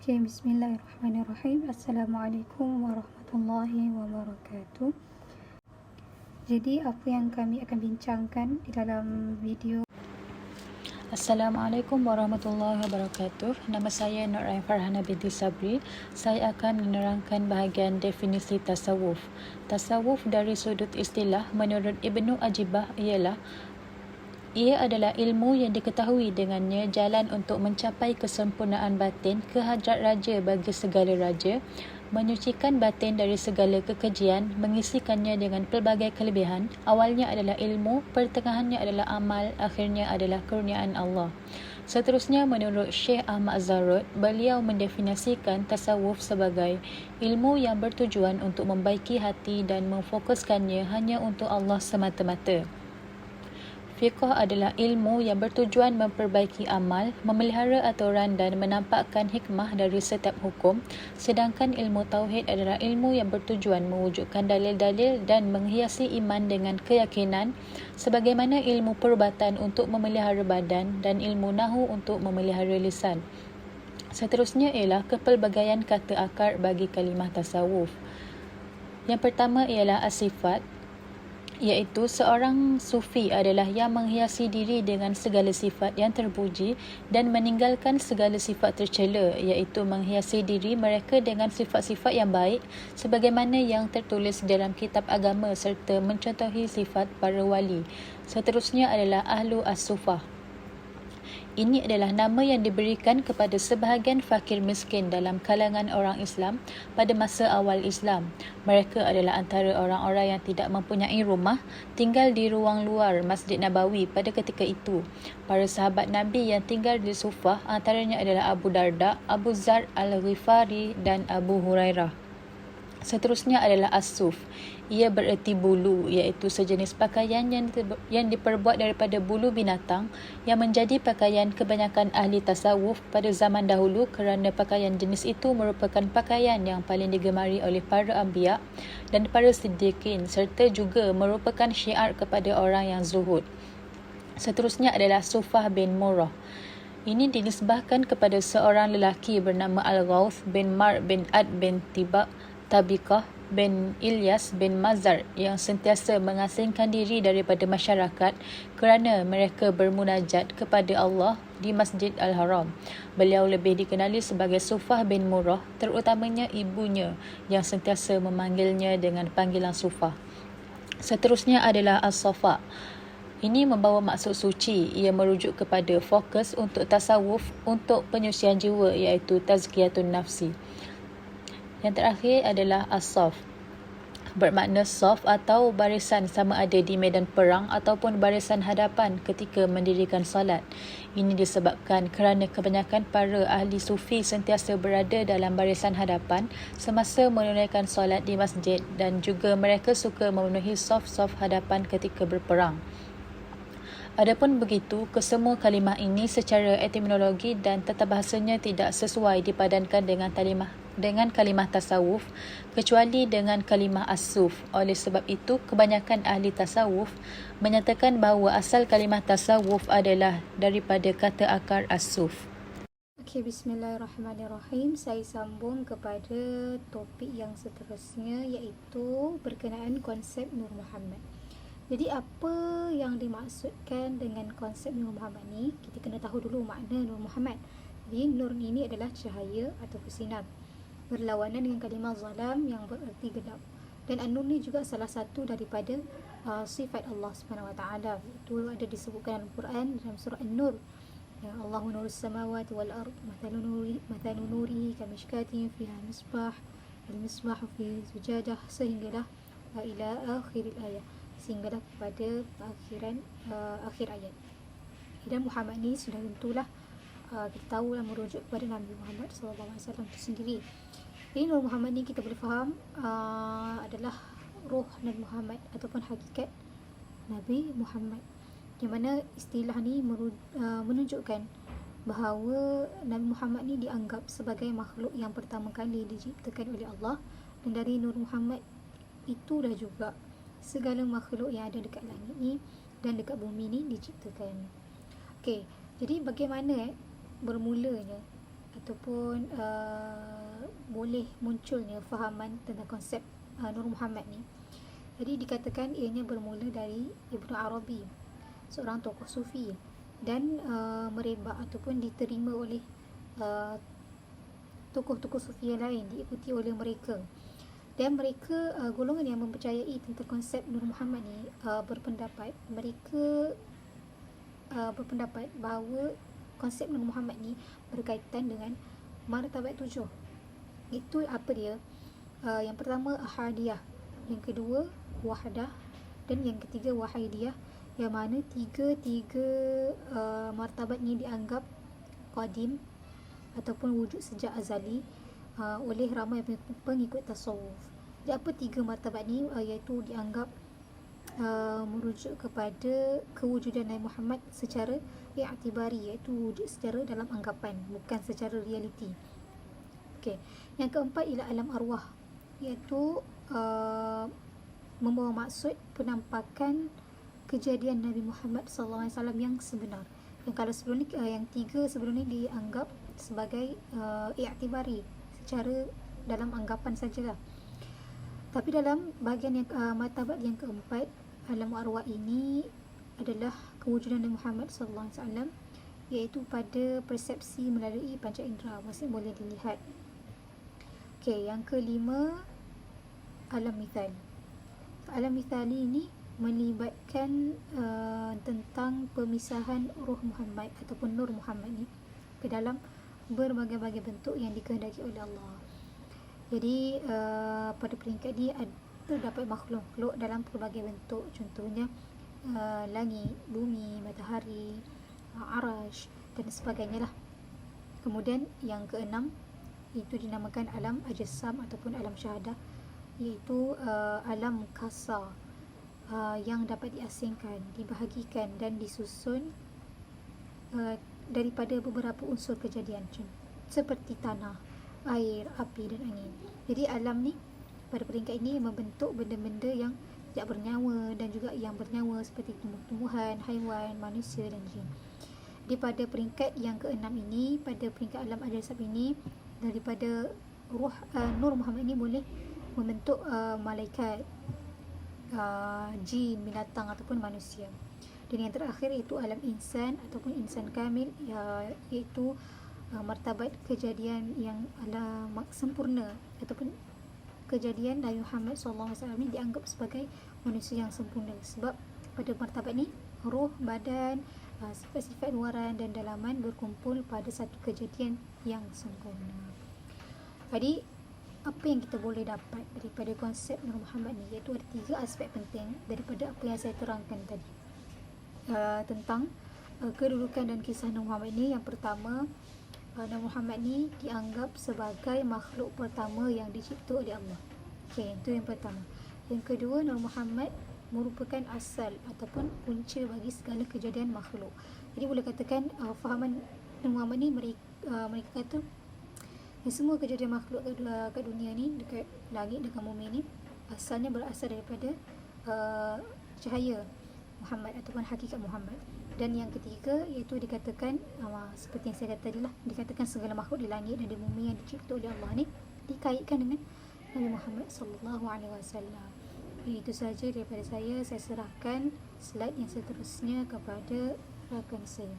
Okay, bismillahirrahmanirrahim. Assalamualaikum warahmatullahi wabarakatuh. Jadi apa yang kami akan bincangkan di dalam video. Assalamualaikum warahmatullahi wabarakatuh. Nama saya Nur Ain Farhana binti Sabri. Saya akan menerangkan bahagian definisi tasawuf. Tasawuf dari sudut istilah menurut Ibnu Ajibah ialah ia adalah ilmu yang diketahui dengannya jalan untuk mencapai kesempurnaan batin ke hadrat raja bagi segala raja, menyucikan batin dari segala kekejian, mengisikannya dengan pelbagai kelebihan. Awalnya adalah ilmu, pertengahannya adalah amal, akhirnya adalah kurniaan Allah. Seterusnya, menurut Syekh Ahmad Zarrud, beliau mendefinisikan tasawuf sebagai ilmu yang bertujuan untuk membaiki hati dan memfokuskannya hanya untuk Allah semata-mata. Fiqh adalah ilmu yang bertujuan memperbaiki amal, memelihara aturan dan menampakkan hikmah dari setiap hukum, sedangkan ilmu tauhid adalah ilmu yang bertujuan mewujudkan dalil-dalil dan menghiasi iman dengan keyakinan, sebagaimana ilmu perubatan untuk memelihara badan dan ilmu nahu untuk memelihara lisan. Seterusnya ialah kepelbagaian kata akar bagi kalimah tasawuf. Yang pertama ialah as-sifat, iaitu seorang sufi adalah yang menghiasi diri dengan segala sifat yang terpuji dan meninggalkan segala sifat tercela, iaitu menghiasi diri mereka dengan sifat-sifat yang baik sebagaimana yang tertulis dalam kitab agama serta mencontohi sifat para wali. Seterusnya adalah ahlu as-sufah. Ini adalah nama yang diberikan kepada sebahagian fakir miskin dalam kalangan orang Islam pada masa awal Islam. Mereka adalah antara orang-orang yang tidak mempunyai rumah, tinggal di ruang luar Masjid Nabawi pada ketika itu. Para sahabat Nabi yang tinggal di Sufah antaranya adalah Abu Darda, Abu Zar Al-Ghifari dan Abu Hurairah. Seterusnya adalah as-suf. Ia bererti bulu, iaitu sejenis pakaian yang diperbuat daripada bulu binatang yang menjadi pakaian kebanyakan ahli tasawuf pada zaman dahulu kerana pakaian jenis itu merupakan pakaian yang paling digemari oleh para anbiya dan para siddiqin serta juga merupakan syiar kepada orang yang zuhud. Seterusnya adalah Sufah bin Murrah. Ini dinisbahkan kepada seorang lelaki bernama Al-Ghawth bin Mar bin Ad bin Tabiqah bin Ilyas bin Mazar yang sentiasa mengasingkan diri daripada masyarakat kerana mereka bermunajat kepada Allah di Masjid Al-Haram. Beliau lebih dikenali sebagai Sufah bin Murrah, terutamanya ibunya yang sentiasa memanggilnya dengan panggilan Sufah. Seterusnya adalah As-Safa. Ini membawa maksud suci. Ia merujuk kepada fokus untuk tasawuf untuk penyucian jiwa, iaitu tazkiyatun nafsi. Yang terakhir adalah as-saf. Bermakna saf atau barisan sama ada di medan perang ataupun barisan hadapan ketika mendirikan solat. Ini disebabkan kerana kebanyakan para ahli sufi sentiasa berada dalam barisan hadapan semasa menunaikan solat di masjid dan juga mereka suka memenuhi saf-saf hadapan ketika berperang. Adapun begitu, kesemua kalimah ini secara etimologi dan tata bahasanya tidak sesuai dipadankan dengan kalimah tasawuf kecuali dengan kalimah as-suf. Oleh sebab itu, kebanyakan ahli tasawuf menyatakan bahawa asal kalimah tasawuf adalah daripada kata akar as-suf. Okay, bismillahirrahmanirrahim. Saya sambung kepada topik yang seterusnya, iaitu berkenaan konsep Nur Muhammad. Jadi apa yang dimaksudkan dengan konsep Nur Muhammad ni? Kita kena tahu dulu makna Nur Muhammad. Jadi nur ini adalah cahaya atau sinar, berlawanan dengan kalimah zalam yang bererti gelap. Dan an-nur ni juga salah satu daripada sifat Allah Subhanahu Wa Taala. Itu ada disebutkan dalam Quran dalam surah An-Nur. Ya, Allahu nurus samawati wal ard, mathalu nurihi kamishkatin fiha misbah, al-misbah fi zujadah, sehinggalah ila akhir ayat, sehinggalah kepada akhir ayat. Dan Muhammad ni sudah tentulah kita tahulah merujuk kepada Nabi Muhammad SAW itu sendiri. Jadi Nur Muhammad ni kita boleh faham adalah roh Nabi Muhammad ataupun hakikat Nabi Muhammad, di mana istilah ni menunjukkan bahawa Nabi Muhammad ni dianggap sebagai makhluk yang pertama kali diciptakan oleh Allah, dan dari Nur Muhammad itulah juga segala makhluk yang ada dekat langit ni dan dekat bumi ni diciptakan. Okey, jadi bagaimana bermulanya ataupun boleh munculnya fahaman tentang konsep Nur Muhammad ni. Jadi dikatakan ianya bermula dari Ibnu Arabi, seorang tokoh sufi, dan merebak ataupun diterima oleh tokoh-tokoh sufi yang lain, diikuti oleh mereka. Dan mereka golongan yang mempercayai tentang konsep Nur Muhammad ni berpendapat bahawa konsep Nur Muhammad ni berkaitan dengan martabat 7. Itu apa dia? Yang pertama ahadiyah, yang kedua wahdah, dan yang ketiga wahidiyah, yang mana tiga martabat ni dianggap qadim ataupun wujud sejak azali oleh ramai pengikut tasawuf. Jadi apa tiga martabat ni? Iaitu dianggap merujuk kepada kewujudan Nabi Muhammad secara i'tibari, iaitu wujud secara dalam anggapan, bukan secara realiti. Okey. Yang keempat ialah alam arwah, iaitu membawa maksud penampakan kejadian Nabi Muhammad SAW yang sebenar. Yang kalau sebelum ni, yang tiga sebelum ni dianggap sebagai i'tibari, secara dalam anggapan sajalah. Tapi dalam bahagian yang martabat yang keempat, alam arwah ini adalah kewujudan Nabi Muhammad SAW, iaitu pada persepsi melalui panca indera, maksudnya boleh dilihat. Okey, yang kelima alam mithali. Alam mithali ini melibatkan tentang pemisahan Ruh Muhammad ataupun Nur Muhammad ni ke dalam berbagai-bagai bentuk yang dikehendaki oleh Allah. Jadi pada peringkat ni terdapat makhluk-makhluk dalam pelbagai bentuk, contohnya langit, bumi, matahari, arash dan sebagainya lah. Kemudian yang keenam itu dinamakan alam ajsam ataupun alam syahadah, iaitu alam kasar yang dapat diasingkan, dibahagikan dan disusun daripada beberapa unsur kejadian seperti tanah, air, api dan angin. Jadi alam ni pada peringkat ini membentuk benda-benda yang tidak bernyawa dan juga yang bernyawa seperti tumbuh-tumbuhan, haiwan, manusia dan jin. Di pada peringkat yang keenam ini, pada peringkat alam ajsam ini, daripada ruh Nur Muhammad ini boleh membentuk malaikat, jin, binatang ataupun manusia. Dan yang terakhir iaitu alam insan ataupun insan kamil, iaitu martabat kejadian yang sempurna ataupun kejadian Nabi Muhammad SAW ni dianggap sebagai manusia yang sempurna, sebab pada martabat ni roh, badan, sifat-sifat luaran dan dalaman berkumpul pada satu kejadian yang sempurna. Jadi apa yang kita boleh dapat daripada konsep Nur Muhammad ni, iaitu ada tiga aspek penting daripada apa yang saya terangkan tadi tentang kedudukan dan kisah Nur Muhammad ni. Yang pertama, Nur Muhammad ni dianggap sebagai makhluk pertama yang dicipta oleh Allah. Okey, itu yang pertama. Yang kedua, Nur Muhammad merupakan asal ataupun punca bagi segala kejadian makhluk. Jadi boleh katakan fahaman Nur Muhammad ni mereka kata semua kejadian makhluk kat dunia ni, dekat langit, dekat bumi ni, asalnya berasal daripada cahaya Muhammad ataupun hakikat Muhammad. Dan yang ketiga iaitu dikatakan seperti yang saya kata tadi lah, dikatakan segala makhluk di langit dan di bumi yang dicipta oleh Allah ni dikaitkan dengan Nabi Muhammad SAW. Itu sahaja daripada saya. Saya serahkan slide yang seterusnya kepada rakan saya.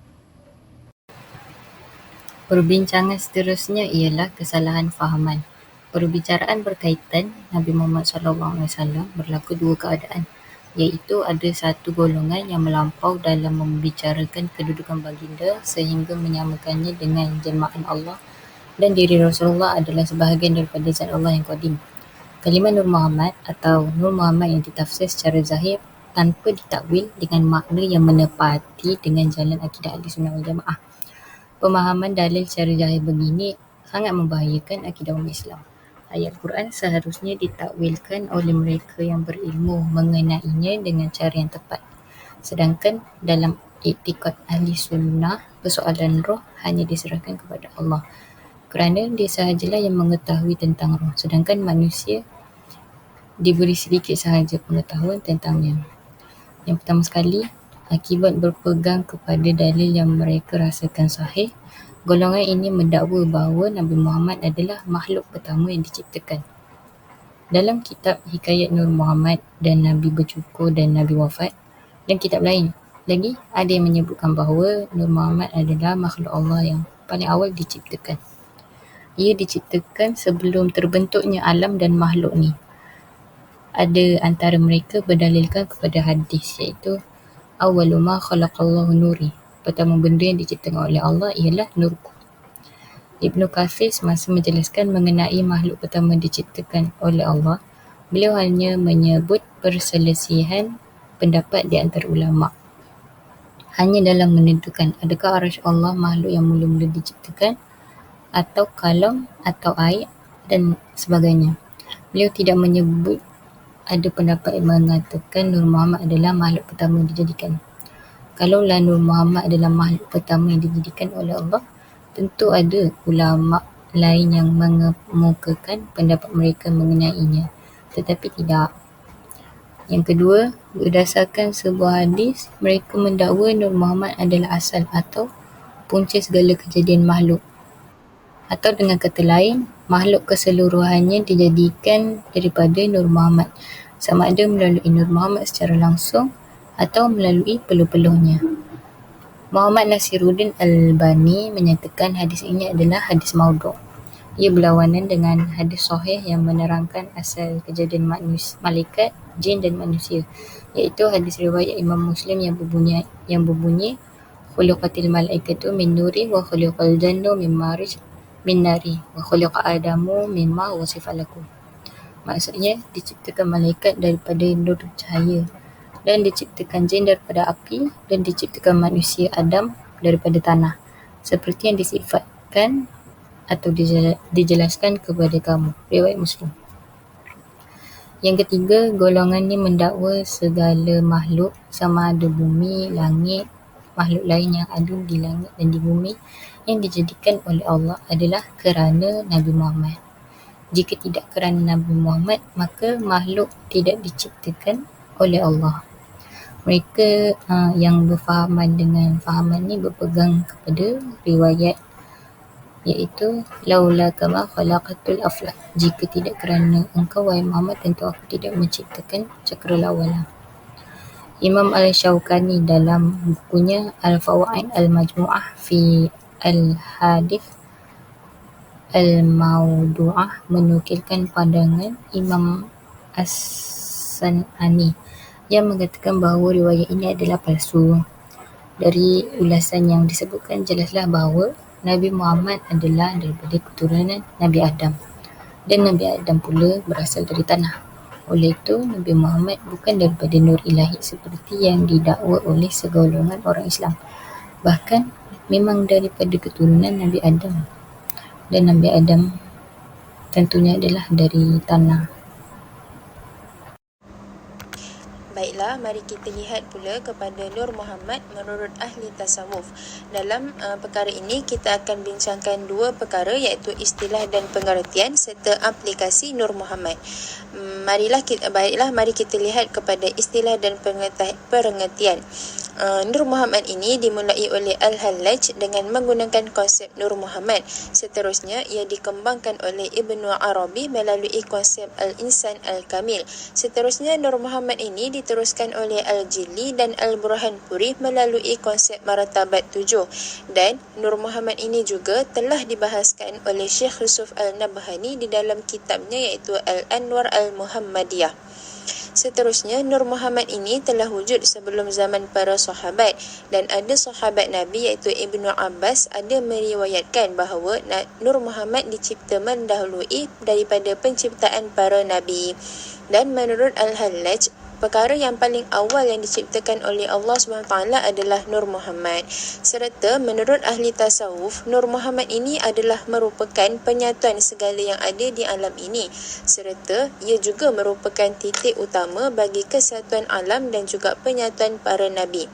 Perbincangan seterusnya ialah kesalahan fahaman. Perbicaraan berkaitan Nabi Muhammad SAW berlaku dua keadaan, iaitu ada satu golongan yang melampau dalam membicarakan kedudukan baginda sehingga menyamakannya dengan jelmaan Allah, dan diri Rasulullah adalah sebahagian daripada zat Allah yang qadim. Kalimah Nur Muhammad atau Nur Muhammad yang ditafsir secara zahir tanpa ditakwil dengan makna yang menepati dengan jalan akidah Ahlussunnah wal Jamaah. Pemahaman dalil secara zahir begini sangat membahayakan akidah umat Islam. Ayat Quran seharusnya ditakwilkan oleh mereka yang berilmu mengenainya dengan cara yang tepat. Sedangkan dalam iktikad ahli sunnah, persoalan roh hanya diserahkan kepada Allah, kerana dia sahajalah yang mengetahui tentang roh, sedangkan manusia diberi sedikit sahaja pengetahuan tentangnya. Yang pertama sekali, akibat berpegang kepada dalil yang mereka rasakan sahih, Golongan ini mendakwa bahawa Nabi Muhammad adalah makhluk pertama yang diciptakan. Dalam kitab Hikayat Nur Muhammad dan Nabi Bercukur dan Nabi Wafat dan kitab lain lagi ada yang menyebutkan bahawa Nur Muhammad adalah makhluk Allah yang paling awal diciptakan. Ia diciptakan sebelum terbentuknya alam dan makhluk ni. Ada antara mereka berdalilkan kepada hadis iaitu awwalu ma khalaqallahu nuri. Pertama benda yang diciptakan oleh Allah ialah nurku. Ibnu Katsir semasa menjelaskan mengenai makhluk pertama diciptakan oleh Allah, beliau hanya menyebut perselisihan pendapat di antara ulama. Hanya dalam menentukan adakah arasy Allah makhluk yang mula-mula diciptakan atau kalam atau air dan sebagainya. Beliau tidak menyebut ada pendapat yang mengatakan Nur Muhammad adalah makhluk pertama yang dijadikan. Kalaulah Nur Muhammad adalah makhluk pertama yang dijadikan oleh Allah, tentu ada ulama lain yang mengemukakan pendapat mereka mengenainya, tetapi tidak. Yang kedua, berdasarkan sebuah hadis, mereka mendakwa Nur Muhammad adalah asal atau punca segala kejadian makhluk. Atau dengan kata lain, makhluk keseluruhannya dijadikan daripada Nur Muhammad, sama ada melalui Nur Muhammad secara langsung atau melalui peluh-peluhnya. Muhammad Nasiruddin Albani menyatakan hadis ini adalah hadis maudhu'. Ia berlawanan dengan hadis sahih yang menerangkan asal kejadian malaikat, jin dan manusia, iaitu hadis riwayat Imam Muslim yang berbunyi khuliqatil malaikatu min nuri wa khuliqal jannu min marij min nari wa khuliqa adamu mimma wasifa lakum. Maksudnya diciptakan malaikat daripada nur cahaya, dan diciptakan jin daripada api, dan diciptakan manusia Adam daripada tanah, seperti yang disifatkan atau dijelaskan kepada kamu. Riwayat Muslim. Yang ketiga, golongan ini mendakwa segala makhluk sama ada bumi, langit, makhluk lain yang ada di langit dan di bumi yang dijadikan oleh Allah adalah kerana Nabi Muhammad. Jika tidak kerana Nabi Muhammad, maka makhluk tidak diciptakan oleh Allah. Mereka yang berfahaman dengan fahaman ni berpegang kepada riwayat iaitu laula kama khalaqatul aflak. Jika tidak kerana engkau wahai Muhammad, tentu aku tidak menciptakan cakrawala. Imam Al-Shawkani dalam bukunya Al-Fawaid Al-Majmu'ah fi Al-Hadith Al-Mawdu'ah menukilkan pandangan Imam As-San'ani yang mengatakan bahawa riwayat ini adalah palsu. Dari ulasan yang disebutkan, jelaslah bahawa Nabi Muhammad adalah daripada keturunan Nabi Adam, dan Nabi Adam pula berasal dari tanah. Oleh itu, Nabi Muhammad bukan daripada nur ilahi seperti yang didakwa oleh segolongan orang Islam. Bahkan memang daripada keturunan Nabi Adam, dan Nabi Adam tentunya adalah dari tanah. Baiklah, mari kita lihat pula kepada Nur Muhammad menurut ahli tasawuf. Dalam perkara ini kita akan bincangkan dua perkara, iaitu istilah dan pengertian serta aplikasi Nur Muhammad. Mari kita lihat kepada istilah dan pengertian. Nur Muhammad ini dimulai oleh Al-Hallaj dengan menggunakan konsep Nur Muhammad. Seterusnya, ia dikembangkan oleh Ibnu Arabi melalui konsep Al-Insan Al-Kamil. Seterusnya, Nur Muhammad ini diteruskan oleh Al-Jili dan Al-Burhanpuri melalui konsep martabat 7. Dan Nur Muhammad ini juga telah dibahaskan oleh Syekh Yusuf Al-Nabhani di dalam kitabnya iaitu Al-Anwar Al-Muhammadiyah. Seterusnya, Nur Muhammad ini telah wujud sebelum zaman para sahabat, dan ada sahabat Nabi iaitu Ibnu Abbas ada meriwayatkan bahawa Nur Muhammad dicipta mendahului daripada penciptaan para Nabi. Dan menurut Al-Hallaj, perkara yang paling awal yang diciptakan oleh Allah SWT adalah Nur Muhammad. Serta menurut ahli tasawuf, Nur Muhammad ini adalah merupakan penyatuan segala yang ada di alam ini. Serta ia juga merupakan titik utama bagi kesatuan alam dan juga penyatuan para Nabi.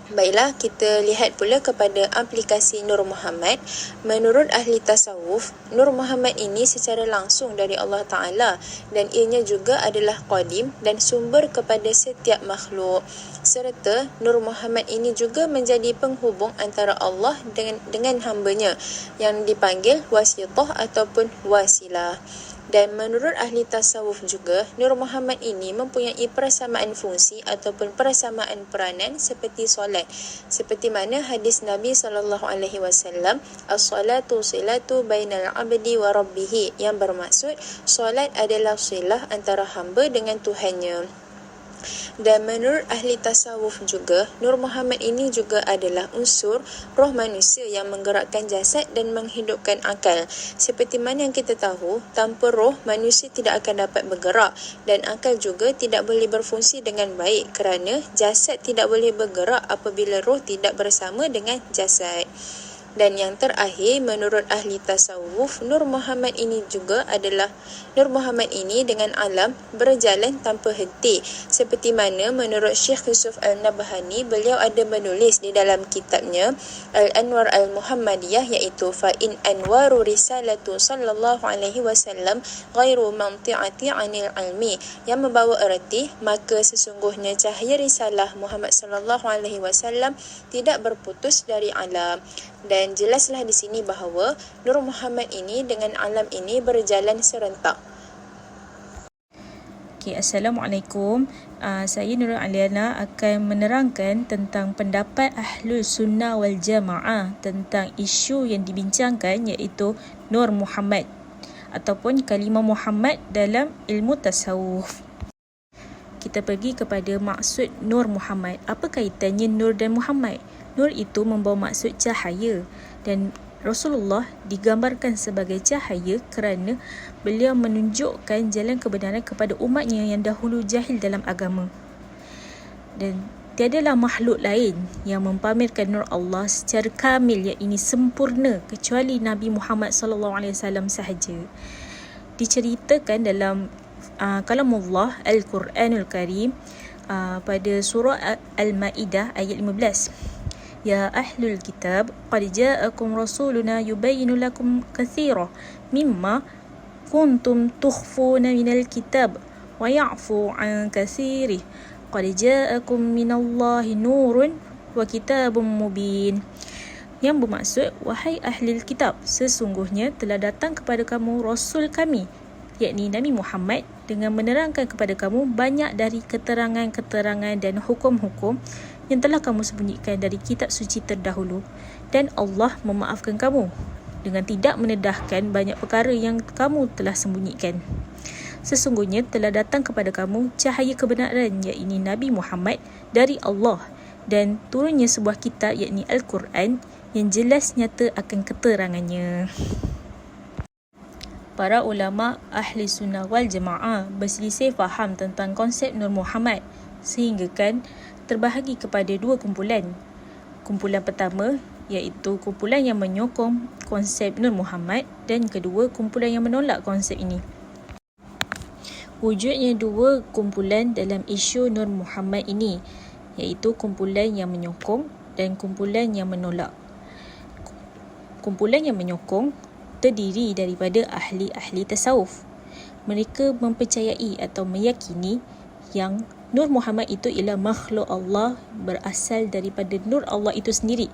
Baiklah, kita lihat pula kepada aplikasi Nur Muhammad. Menurut ahli tasawuf, Nur Muhammad ini secara langsung dari Allah Ta'ala dan ianya juga adalah qadim dan sumber kepada setiap makhluk. Serta Nur Muhammad ini juga menjadi penghubung antara Allah dengan hambanya yang dipanggil wasithah ataupun wasilah. Dan menurut ahli tasawuf juga, Nur Muhammad ini mempunyai persamaan fungsi ataupun persamaan peranan seperti solat. Seperti mana hadis Nabi SAW, as-salatu silatu bainal abdi wa rabbih, yang bermaksud solat adalah silah antara hamba dengan Tuhannya. Dan menurut ahli tasawuf juga, Nur Muhammad ini juga adalah unsur roh manusia yang menggerakkan jasad dan menghidupkan akal. Seperti mana yang kita tahu, tanpa roh, manusia tidak akan dapat bergerak dan akal juga tidak boleh berfungsi dengan baik kerana jasad tidak boleh bergerak apabila roh tidak bersama dengan jasad. Dan yang terakhir, menurut ahli tasawuf, Nur Muhammad ini dengan alam berjalan tanpa henti. Seperti mana menurut Syekh Yusuf Al-Nabhani, beliau ada menulis di dalam kitabnya Al-Anwar Al-Muhammadiyah, iaitu fa'in anwaru risalatu sallallahu alaihi wasallam ghairu manti'ati anil ilmi, yang membawa erti maka sesungguhnya cahaya risalah Muhammad sallallahu alaihi wasallam tidak berputus dari alam. Dan jelaslah di sini bahawa Nur Muhammad ini dengan alam ini berjalan serentak. Assalamualaikum. Saya Nurul Aliana akan menerangkan tentang pendapat Ahlul Sunnah wal Jamaah tentang isu yang dibincangkan, iaitu Nur Muhammad ataupun kalimah Muhammad dalam ilmu tasawuf. Kita pergi kepada maksud Nur Muhammad. Apa kaitannya Nur dan Muhammad? Nur itu membawa maksud cahaya dan Rasulullah digambarkan sebagai cahaya kerana beliau menunjukkan jalan kebenaran kepada umatnya yang dahulu jahil dalam agama. Dan tiadalah makhluk lain yang mempamerkan nur Allah secara kamil, yang ini sempurna, kecuali Nabi Muhammad SAW sahaja. Diceritakan dalam kalamullah Al-Quranul Karim pada surah Al-Ma'idah ayat 15. Ya ahlul kitab, qad ja'akum rasuluna yubayyinu lakum katsira mimma kuntum tukhfuna minal kitab wa ya'fu an katsirih. Qad ja'akum minallahi nurun wa kitabun mubin. Yang bermaksud, wahai ahli kitab, sesungguhnya telah datang kepada kamu rasul kami, yakni Nabi Muhammad, dengan menerangkan kepada kamu banyak dari keterangan-keterangan dan hukum-hukum yang telah kamu sembunyikan dari kitab suci terdahulu, dan Allah memaafkan kamu dengan tidak menedahkan banyak perkara yang kamu telah sembunyikan. Sesungguhnya telah datang kepada kamu cahaya kebenaran, yakni Nabi Muhammad, dari Allah, dan turunnya sebuah kitab, yakni Al-Quran, yang jelas nyata akan keterangannya. Para ulama ahli sunnah wal jamaah berselisih faham tentang konsep Nur Muhammad, sehinggakan terbahagi kepada dua kumpulan. Kumpulan pertama iaitu kumpulan yang menyokong konsep Nur Muhammad, dan kedua kumpulan yang menolak konsep ini. Wujudnya dua kumpulan dalam isu Nur Muhammad ini, iaitu kumpulan yang menyokong dan kumpulan yang menolak. Kumpulan yang menyokong terdiri daripada ahli-ahli tasawuf. Mereka mempercayai atau meyakini yang Nur Muhammad itu ialah makhluk Allah, berasal daripada Nur Allah itu sendiri.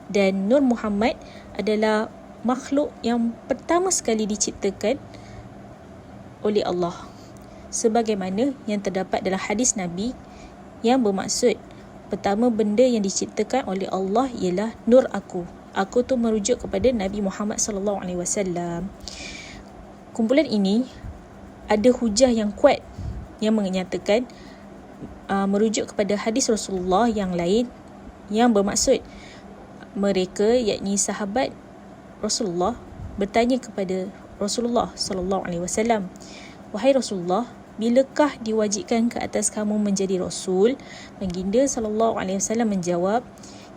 Dan Nur Muhammad adalah makhluk yang pertama sekali diciptakan oleh Allah, sebagaimana yang terdapat dalam hadis Nabi yang bermaksud, pertama benda yang diciptakan oleh Allah ialah nur aku. Aku tu merujuk kepada Nabi Muhammad SAW. Kumpulan ini ada hujah yang kuat yang menyatakan merujuk kepada hadis Rasulullah yang lain yang bermaksud mereka, yakni sahabat Rasulullah, bertanya kepada Rasulullah SAW, wahai Rasulullah, bilakah diwajibkan ke atas kamu menjadi Rasul? Baginda SAW menjawab,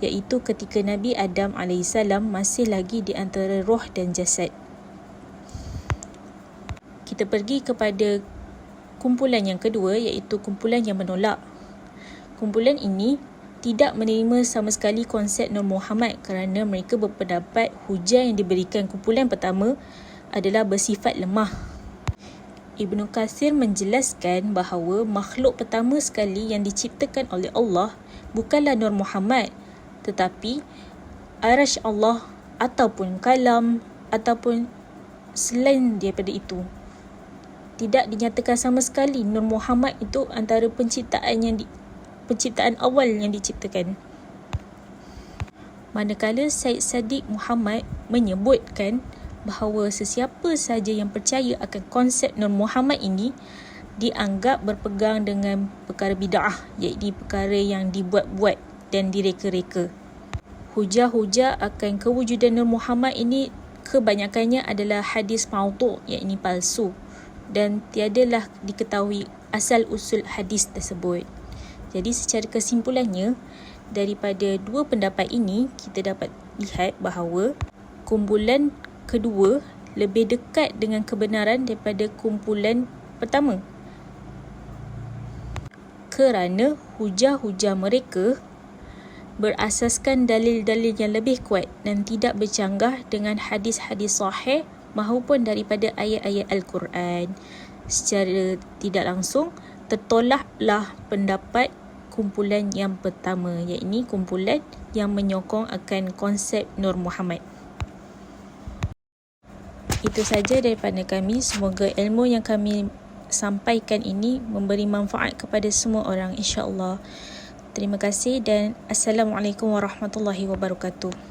iaitu ketika Nabi Adam AS masih lagi di antara roh dan jasad. Kita pergi kepada kumpulan yang kedua, iaitu kumpulan yang menolak. Kumpulan ini tidak menerima sama sekali konsep Nur Muhammad kerana mereka berpendapat hujah yang diberikan kumpulan pertama adalah bersifat lemah. Ibnu Katsir menjelaskan bahawa makhluk pertama sekali yang diciptakan oleh Allah bukanlah Nur Muhammad, tetapi Arasy Allah ataupun kalam ataupun selain daripada itu. Tidak dinyatakan sama sekali Nur Muhammad itu antara penciptaan awal yang diciptakan. Manakala Syed Saddiq Muhammad menyebutkan bahawa sesiapa sahaja yang percaya akan konsep Nur Muhammad ini dianggap berpegang dengan perkara bid'ah, iaitu perkara yang dibuat-buat dan direka-reka. Hujah-hujah akan kewujudan Nur Muhammad ini kebanyakannya adalah hadis maudhu', iaitu palsu, dan tiadalah diketahui asal usul hadis tersebut. Jadi secara kesimpulannya, daripada dua pendapat ini kita dapat lihat bahawa kumpulan kedua lebih dekat dengan kebenaran daripada kumpulan pertama, kerana hujah-hujah mereka berasaskan dalil-dalil yang lebih kuat dan tidak bercanggah dengan hadis-hadis sahih maupun daripada ayat-ayat Al-Quran. Secara tidak langsung tertolaklah pendapat kumpulan yang pertama, iaitu kumpulan yang menyokong akan konsep Nur Muhammad. Itu saja daripada kami. Semoga ilmu yang kami sampaikan ini memberi manfaat kepada semua orang, insya-Allah. Terima kasih dan Assalamualaikum warahmatullahi wabarakatuh.